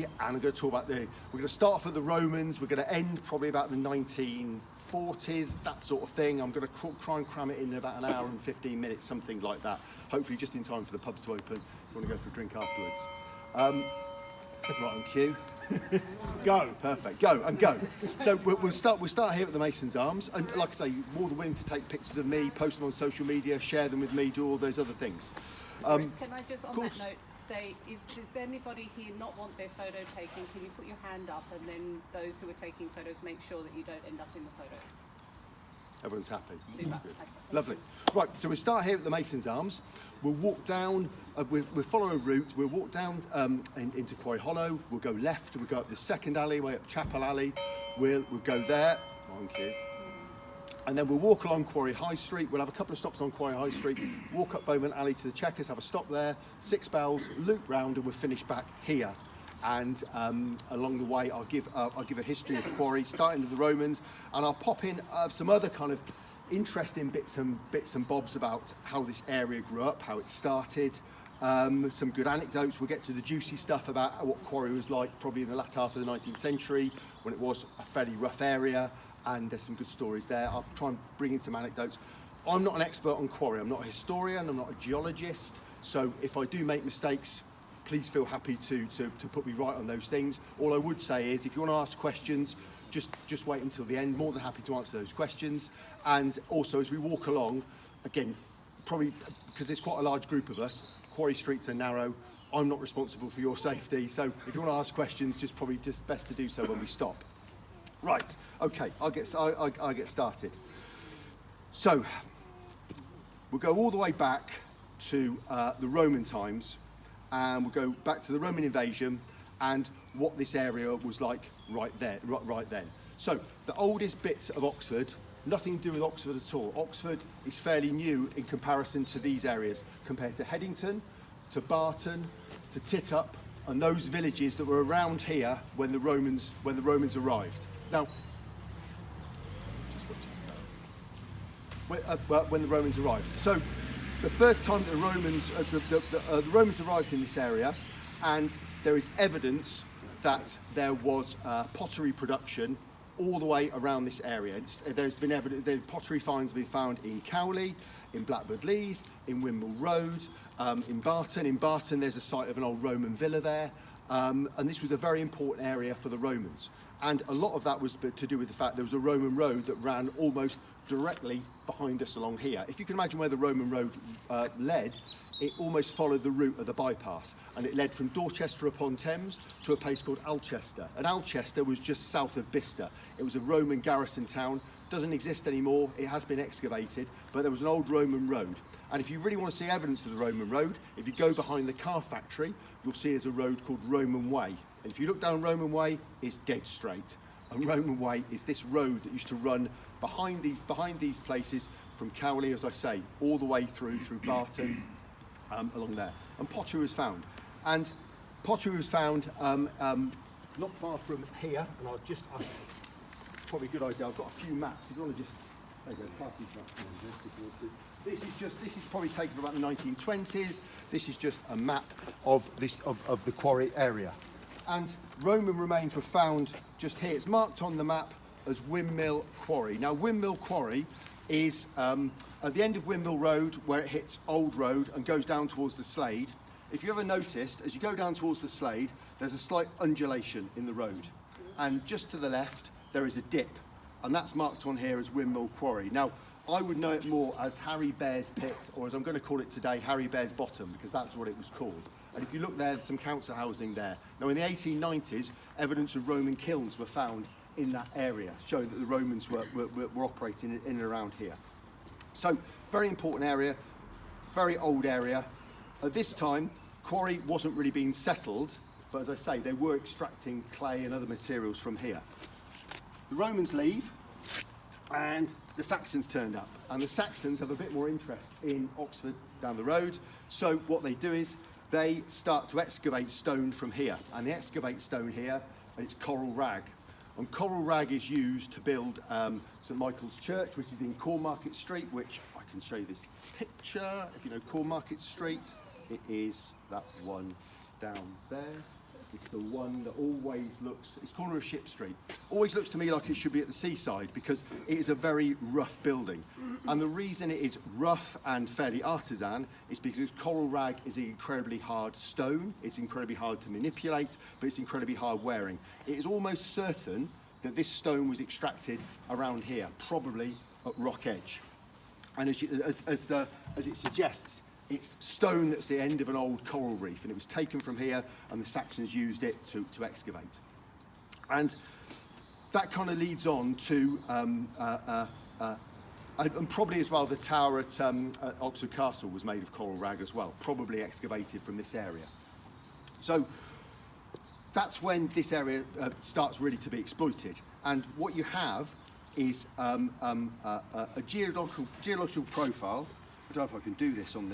and I'm going to talk about we're going to start off with the Romans, we're going to end probably about the 1940s, that sort of thing. I'm going to try and cram it in about an hour and 15 minutes, something like that. Hopefully just in time for the pub to open, if you want to go for a drink afterwards. Right on cue. Go, perfect, go and go. So we'll start here at the Mason's Arms, and like I say, you're more than willing to take pictures of me, post them on social media, share them with me, do all those other things. Maurice, can I just on that note say, does anybody here not want their photo taken? Can you put your hand up, and then those who are taking photos make sure that you don't end up in the photos? Everyone's happy. Super. Good. Lovely. Right, so we start here at the Mason's Arms. We'll walk down, we'll follow a route, we'll walk down into Quarry Hollow, we'll go left, we'll go up the second alleyway, up Chapel Alley, we'll go there, thank you. And then we'll walk along Quarry High Street, we'll have a couple of stops on Quarry High Street, walk up Bowman Alley to the Checkers, have a stop there, 6 bells, loop round, and we'll finish back here. And along the way, I'll give a history of Quarry, starting with the Romans, and I'll pop in some other kind of interesting bits and bobs about how this area grew up, how it started, some good anecdotes. We'll get to the juicy stuff about what Quarry was like probably in the latter half of the 19th century, when it was a fairly rough area, and there's some good stories there. I'll try and bring in some anecdotes. I'm not an expert on Quarry, I'm not a historian, I'm not a geologist, so if I do make mistakes, please feel happy to put me right on those things. All I would say is, if you want to ask questions, just wait until the end. More than happy to answer those questions. And also, as we walk along, again, probably because there's quite a large group of us, Quarry streets are narrow. I'm not responsible for your safety, so if you want to ask questions, probably best to do so when we stop. Right. Okay. I'll get started. So we'll go all the way back to the Roman times, and we'll go back to the Roman invasion and what this area was like right then. So the oldest bits of Oxford, nothing to do with Oxford at all. Oxford is fairly new in comparison to these areas, compared to Headington, to Barton, to Titup, and those villages that were around here when the Romans arrived. Now, when the Romans arrived. So the first time the Romans arrived in this area, and there is evidence that there was pottery production all the way around this area. There's been evidence, pottery finds have been found in Cowley, in Blackbird Leys, in Wimble Road, in Barton. In Barton, there's a site of an old Roman villa there, and this was a very important area for the Romans. And a lot of that was to do with the fact there was a Roman road that ran almost directly behind us along here. If you can imagine where the Roman road led, it almost followed the route of the bypass, and it led from Dorchester upon Thames to a place called Alchester. And Alchester was just south of Bicester. It was a Roman garrison town, doesn't exist anymore, it has been excavated, but there was an old Roman road. And if you really want to see evidence of the Roman road, if you go behind the car factory, you'll see there's a road called Roman Way. And if you look down Roman Way, it's dead straight. And Roman Way is this road that used to run behind these places from Cowley, as I say, all the way through Barton, along there. And pottery was found. And pottery was found not far from here, and probably a good idea, I've got a few maps. If you want to just, there you go, this is probably taken from about the 1920s. This is just a map of the Quarry area. And Roman remains were found just here. It's marked on the map as Windmill Quarry. Now, Windmill Quarry is at the end of Windmill Road, where it hits Old Road and goes down towards the Slade. If you ever noticed, as you go down towards the Slade, there's a slight undulation in the road. And just to the left, there is a dip. And that's marked on here as Windmill Quarry. Now, I would know it more as Harry Bear's Pit, or as I'm going to call it today, Harry Bear's Bottom, because that's what it was called. And if you look there, there's some council housing there. Now, in the 1890s, evidence of Roman kilns were found in that area, showing that the Romans were operating in and around here. So, very important area, very old area. At this time, Quarry wasn't really being settled, but as I say, they were extracting clay and other materials from here. The Romans leave, and the Saxons turned up. And the Saxons have a bit more interest in Oxford down the road. So what they do is they start to excavate stone from here. And they excavate stone here, and it's coral rag. And coral rag is used to build St Michael's Church, which is in Cornmarket Street, which I can show you this picture. If you know Cornmarket Street, it is that one down there. It's the one that always looks, it's corner of Ship Street. Always looks to me like it should be at the seaside because it is a very rough building. And the reason it is rough and fairly artisan is because coral rag is an incredibly hard stone. It's incredibly hard to manipulate, but it's incredibly hard wearing. It is almost certain that this stone was extracted around here, probably at Rock Edge. And as it suggests, it's stone that's the end of an old coral reef, and it was taken from here, and the Saxons used it to excavate. And that kind of leads on to, and probably as well, the tower at Oxford Castle was made of coral rag as well, probably excavated from this area. So that's when this area starts really to be exploited. And what you have is a geological profile. I don't know if I can do this on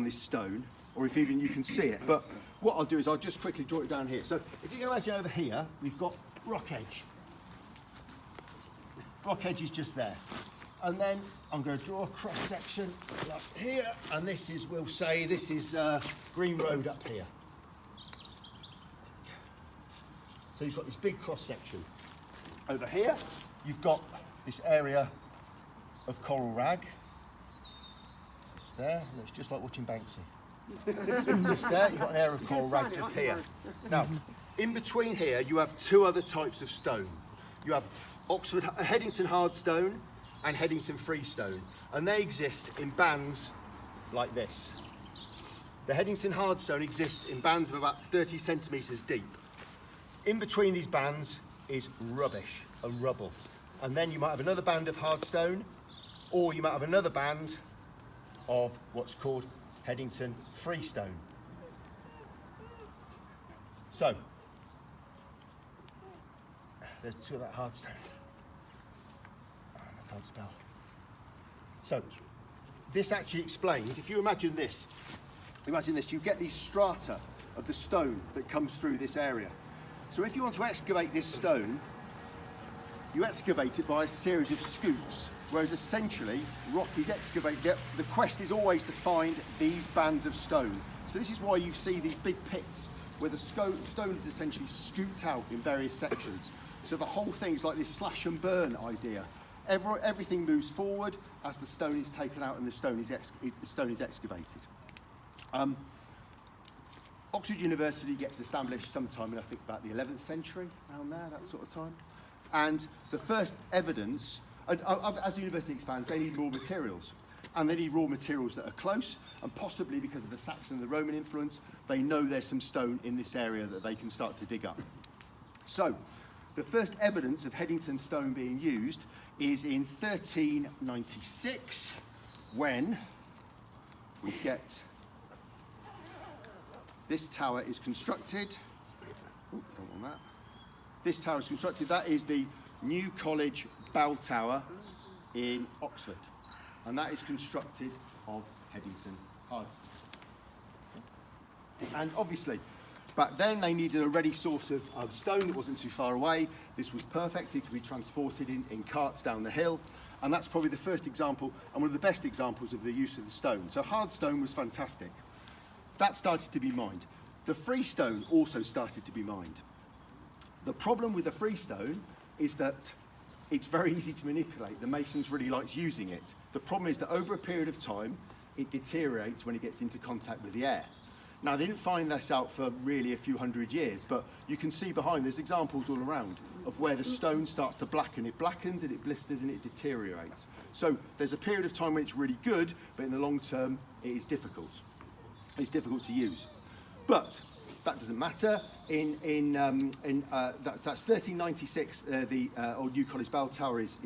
this stone, or if even you can see it. But what I'll do is I'll just quickly draw it down here. So if you can imagine over here, we've got Rock Edge. Rock Edge is just there. And then I'm going to draw a cross section like here, and this is, we'll say, this is Green Road up here. So you've got this big cross section. Over here, you've got this area of coral rag. It's there, and it's just like watching Banksy. Just there, you've got an area of coral rag just here. Now, in between here, you have two other types of stone. You have Headington hardstone and Headington freestone, and they exist in bands like this. The Headington hardstone exists in bands of about 30 centimetres deep. In between these bands is rubbish and rubble. And then you might have another band of hardstone, or you might have another band of what's called Headington freestone. So, there's two of that hardstone. I can't spell. So, this actually explains, if you imagine this, you get these strata of the stone that comes through this area. So if you want to excavate this stone, you excavate it by a series of scoops, whereas essentially rock is excavated. The quest is always to find these bands of stone. So this is why you see these big pits where the stone is essentially scooped out in various sections. So the whole thing is like this slash and burn idea. Everything moves forward as the stone is taken out and the stone is excavated. Oxford University gets established sometime in, I think, about the 11th century, around there, that sort of time. And the first evidence, as the university expands, they need raw materials. And they need raw materials that are close, and possibly because of the Saxon and the Roman influence, they know there's some stone in this area that they can start to dig up. So, the first evidence of Headington stone being used is in 1396, when we get this tower is constructed. Ooh, don't want that. This tower is constructed. That is the New College Bell Tower in Oxford, and that is constructed of Headington hardstone. And obviously, back then they needed a ready source of stone that wasn't too far away. This was perfect. It could be transported in carts down the hill, and that's probably the first example and one of the best examples of the use of the stone. So hardstone was fantastic. That started to be mined. The freestone also started to be mined. The problem with the freestone is that it's very easy to manipulate. The masons really liked using it. The problem is that over a period of time, it deteriorates when it gets into contact with the air. Now, they didn't find this out for really a few hundred years, but you can see behind, there's examples all around of where the stone starts to blacken. It blackens and it blisters and it deteriorates. So there's a period of time when it's really good, but in the long term, it is difficult. It's difficult to use. But that doesn't matter. That's 1396, the old New College Bell Tower is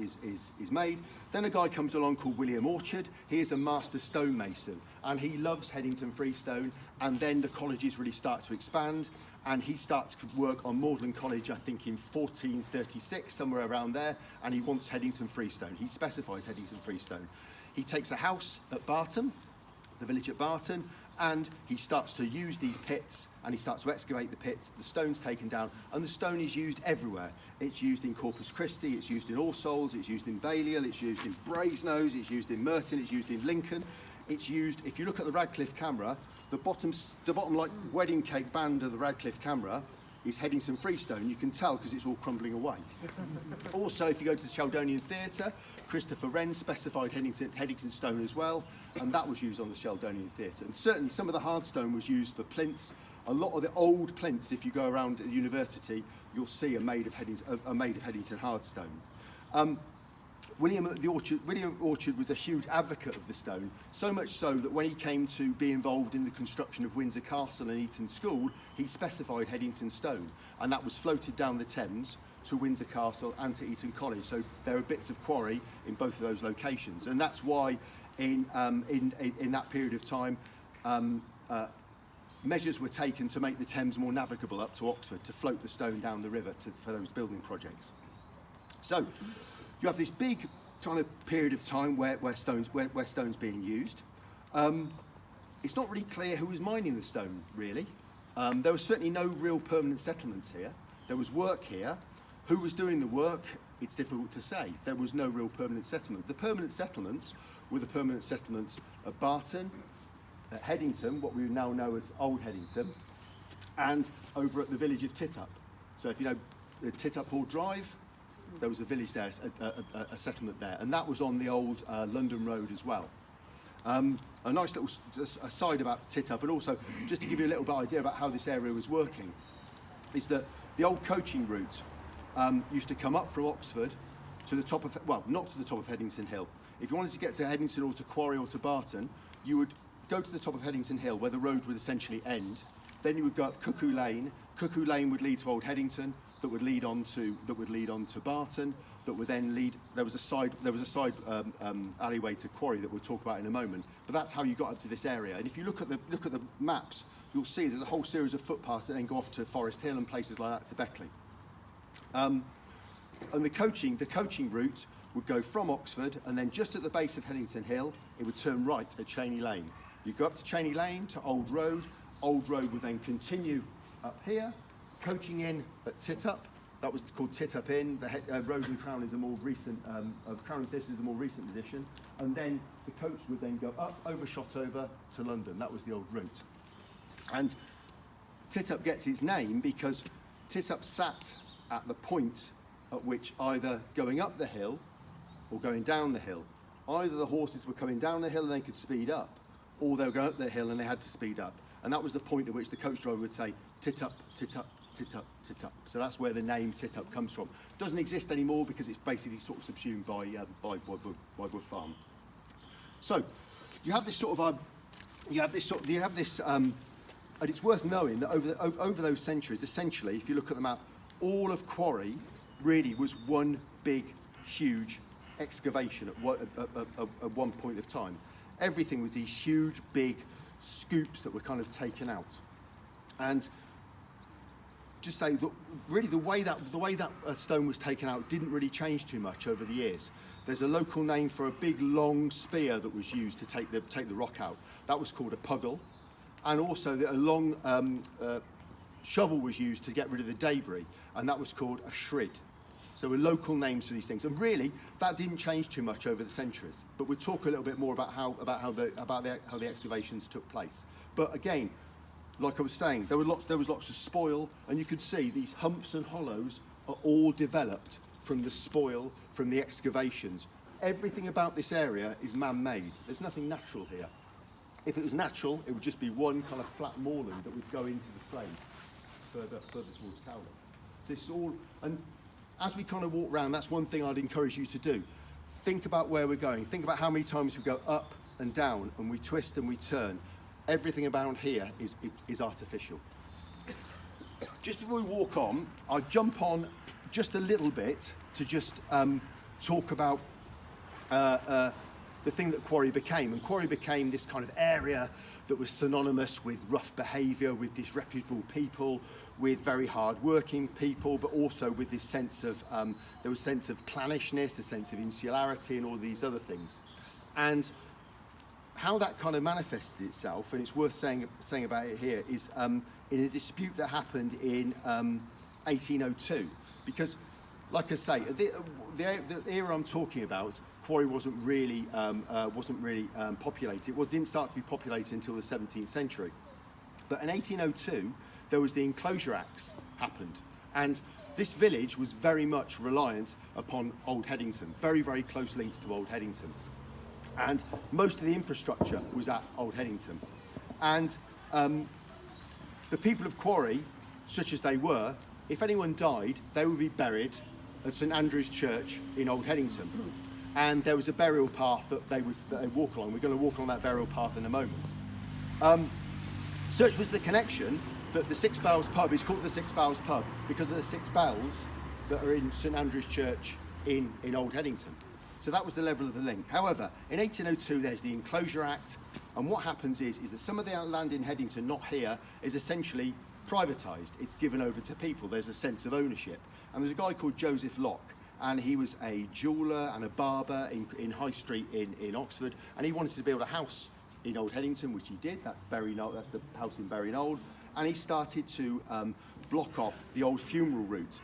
made. Then a guy comes along called William Orchard. He is a master stonemason, and he loves Headington freestone. And then the colleges really start to expand, and he starts to work on Magdalen College, I think in 1436, somewhere around there, and he wants Headington freestone. He specifies Headington freestone. He takes a house at Barton, the village at Barton, and he starts to use these pits, and he starts to excavate the pits. The stone's taken down, and the stone is used everywhere. It's used in Corpus Christi, it's used in All Souls, it's used in Balliol, it's used in Brasenose, it's used in Merton, it's used in Lincoln. It's used, if you look at the Radcliffe camera, the bottom like wedding cake band of the Radcliffe camera is Headington freestone. You can tell because it's all crumbling away. Also, if you go to the Sheldonian Theatre, Christopher Wren specified Headington stone as well, and that was used on the Sheldonian Theatre. And certainly some of the hard stone was used for plinths. A lot of the old plinths, if you go around at the university, you'll see are made of Headington hardstone. William Orchard was a huge advocate of the stone, so much so that when he came to be involved in the construction of Windsor Castle and Eton School, he specified Headington stone, and that was floated down the Thames to Windsor Castle and to Eton College. So there are bits of quarry in both of those locations, and that's why in that period of time measures were taken to make the Thames more navigable up to Oxford, to float the stone down the river for those building projects. So you have this big kind of period of time where stone's being used. It's not really clear who was mining the stone, really. There was certainly no real permanent settlements here. There was work here. Who was doing the work? It's difficult to say. There was no real permanent settlement. The permanent settlements were the permanent settlements at Barton, at Headington, what we now know as Old Headington, and over at the village of Titup. So if you know Titup Hall Drive, there was a village there, a settlement there, and that was on the old London Road as well. A nice little aside about Titup, but also just to give you a little bit of idea about how this area was working, is that the old coaching route used to come up from Oxford to the top of, well, not to the top of Headington Hill. If you wanted to get to Headington or to Quarry or to Barton, you would go to the top of Headington Hill where the road would essentially end. Then you would go up Cuckoo Lane. Cuckoo Lane would lead to Old Headington, that would lead on to Barton, that would then lead. There was a side alleyway to Quarry that we'll talk about in a moment. But that's how you got up to this area. And if you look at the maps, you'll see there's a whole series of footpaths that then go off to Forest Hill and places like that to Beckley. And the coaching route would go from Oxford, and then just at the base of Headington Hill, it would turn right at Cheney Lane. You go up to Cheney Lane to Old Road. Old Road would then continue up here, coaching in at Titup. That was called Titup Inn. The Rose and Crown is a more recent, Crown and Thistle is a more recent addition. And then the coach would then go up over Shotover to London. That was the old route. And Titup gets its name because Titup sat at the point at which either going up the hill or going down the hill. Either the horses were coming down the hill and they could speed up, or they were going up the hill and they had to speed up. And that was the point at which the coach driver would say, Titup, Titup, Titup, Titup. So that's where the name Titup comes from. Doesn't exist anymore because it's basically sort of subsumed by Wood Farm. So you have this and it's worth knowing that over those centuries, essentially, if you look at the map, all of Quarry really was one big, huge excavation at one point of time. Everything was these huge, big scoops that were kind of taken out. And just say that really the way that stone was taken out didn't really change too much over the years. There's a local name for a big long spear that was used to take the rock out. That was called a puggle, and also a long shovel was used to get rid of the debris, and that was called a shrid. So we're local names for these things, and really that didn't change too much over the centuries. But we'll talk a little bit more about how the excavations took place. But again, like I was saying, there was lots of spoil, and you could see these humps and hollows are all developed from the spoil, from the excavations. Everything about this area is man-made. There's nothing natural here. If it was natural, it would just be one kind of flat moorland that would go into the Slade further towards Cowley. So it's all, and as we kind of walk around, that's one thing I'd encourage you to do. Think about where we're going. Think about how many times we go up and down, and we twist and we turn. Everything about here is artificial. Just before we walk on, I'll jump on just a little bit to just talk about the thing that Quarry became. And Quarry became this kind of area that was synonymous with rough behaviour, with disreputable people, with very hard-working people, but also with this sense of, there was a sense of clannishness, a sense of insularity, and all these other things. And how that kind of manifested itself, and it's worth saying about it here, is in a dispute that happened in 1802. Because, like I say, the era I'm talking about, Quarry wasn't really populated. It didn't start to be populated until the 17th century. But in 1802, there was the Enclosure Acts happened. And this village was very much reliant upon Old Headington, very, very close links to Old Headington. And most of the infrastructure was at Old Headington. And the people of Quarry, such as they were, if anyone died, they would be buried at St Andrew's Church in Old Headington. And there was a burial path that they would walk along. We're going to walk on that burial path in a moment. Such was the connection that the Six Bells pub is called the Six Bells pub because of the six bells that are in St Andrew's Church in Old Headington. So that was the level of the link. However, in 1802 there's the Enclosure Act, and what happens is that some of the land in Headington, not here, is essentially privatised. It's given over to people. There's a sense of ownership. And there's a guy called Joseph Locke, and he was a jeweller and a barber in High Street in Oxford, and he wanted to build a house in Old Headington, which he did. That's that's the house in Bury Knoll. And he started to block off the old funeral route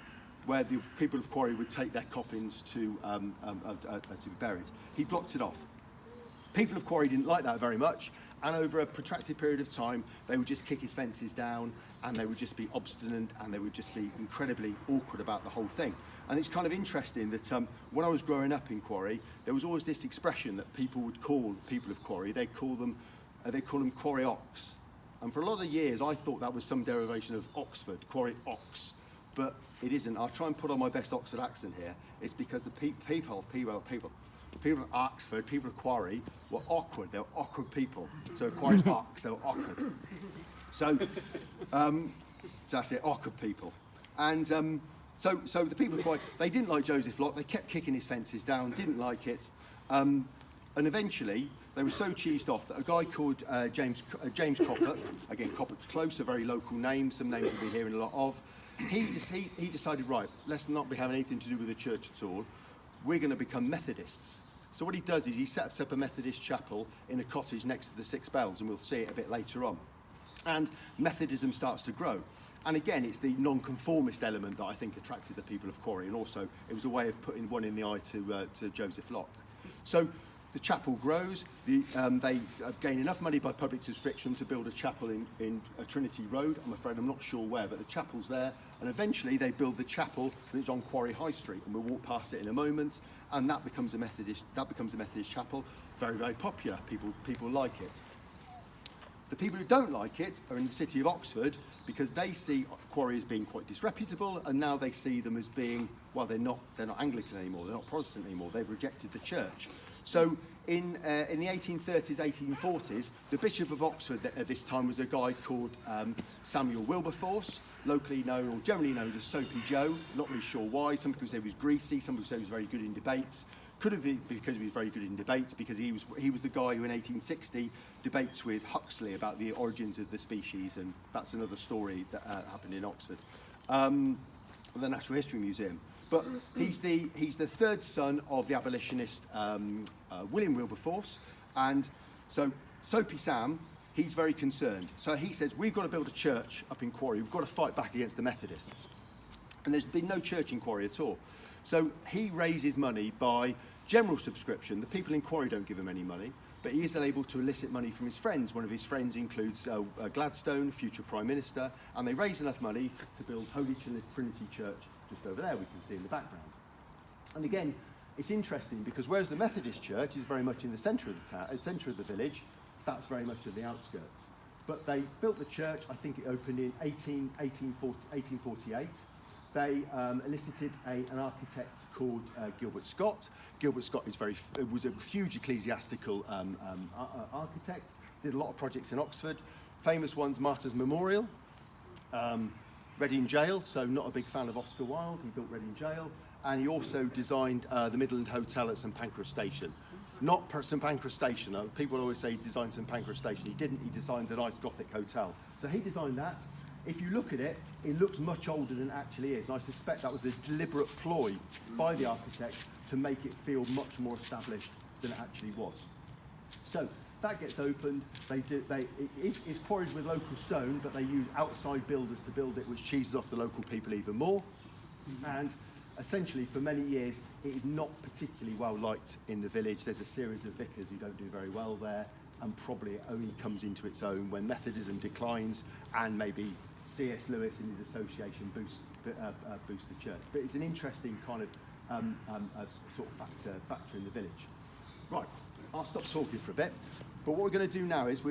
where the people of Quarry would take their coffins to be buried. He blocked it off. People of Quarry didn't like that very much, and over a protracted period of time, they would just kick his fences down, and they would just be obstinate, and they would just be incredibly awkward about the whole thing. And it's kind of interesting that when I was growing up in Quarry, there was always this expression that people would call people of Quarry. They'd call them Quarry Ox. And for a lot of years, I thought that was some derivation of Oxford, Quarry Ox. But it isn't. I'll try and put on my best Oxford accent here. It's because the people of Oxford, people of Quarry, were awkward. They were awkward people. So Quarry Ox, they were awkward. So that's it, awkward people. And so the people of Quarry, they didn't like Joseph Locke. They kept kicking his fences down, didn't like it. And eventually, they were so cheesed off that a guy called James Coppock, again Coppock's close, a very local name, some names we'll be hearing a lot of, he decided, right, let's not be having anything to do with the church at all. We're going to become Methodists. So what he does is he sets up a Methodist chapel in a cottage next to the Six Bells, and we'll see it a bit later on. And Methodism starts to grow. And again, it's the non-conformist element that I think attracted the people of Quarry, and also it was a way of putting one in the eye to Joseph Locke. So the chapel grows. They gain enough money by public subscription to build a chapel in Trinity Road. I'm afraid I'm not sure where, but the chapel's there. And eventually they build the chapel that's on Quarry High Street, and we'll walk past it in a moment. And that becomes a Methodist chapel. Very, very popular. People like it. The people who don't like it are in the city of Oxford because they see Quarry as being quite disreputable, and now they see them as being, well, they're not Anglican anymore, they're not Protestant anymore, they've rejected the church. So in the 1830s, 1840s, the Bishop of Oxford at this time was a guy called Samuel Wilberforce, locally known or generally known as Soapy Joe. Not really sure why. Some people say he was greasy, some people say he was very good in debates. Could have been because he was very good in debates, because he was the guy who in 1860 debates with Huxley about the origins of the species, and that's another story that happened in Oxford, the Natural History Museum. But he's the third son of the abolitionist William Wilberforce, and so Soapy Sam, he's very concerned. So he says, we've got to build a church up in Quarry. We've got to fight back against the Methodists, and there's been no church in Quarry at all. So he raises money by general subscription. The people in Quarry don't give him any money, but he is able to elicit money from his friends. One of his friends includes Gladstone, future Prime Minister, and they raise enough money to build Holy Trinity Church just over there, we can see in the background. And again, it's interesting because whereas the Methodist Church is very much in the centre of the town, centre of the village, that's very much at the outskirts. But they built the church, I think it opened in 1848. They enlisted an architect called Gilbert Scott. Gilbert Scott was a huge ecclesiastical architect, did a lot of projects in Oxford. Famous ones, Martyrs Memorial, Reading Jail, so not a big fan of Oscar Wilde, he built Reading Jail, and he also designed the Midland Hotel at St Pancras Station. Not St Pancras Station, people always say he designed St Pancras Station, he didn't, he designed a nice Gothic hotel. So he designed that. If you look at it, it looks much older than it actually is, and I suspect that was a deliberate ploy by the architect to make it feel much more established than it actually was. So that gets opened. It's quarried with local stone, but they use outside builders to build it, which cheeses off the local people even more. And essentially, for many years, it is not particularly well liked in the village. There's a series of vicars who don't do very well there. and probably it only comes into its own when Methodism declines and maybe C.S. Lewis and his association boost the church. But it's an interesting kind of sort of factor in the village. Right, I'll stop talking for a bit. But what we're going to do now is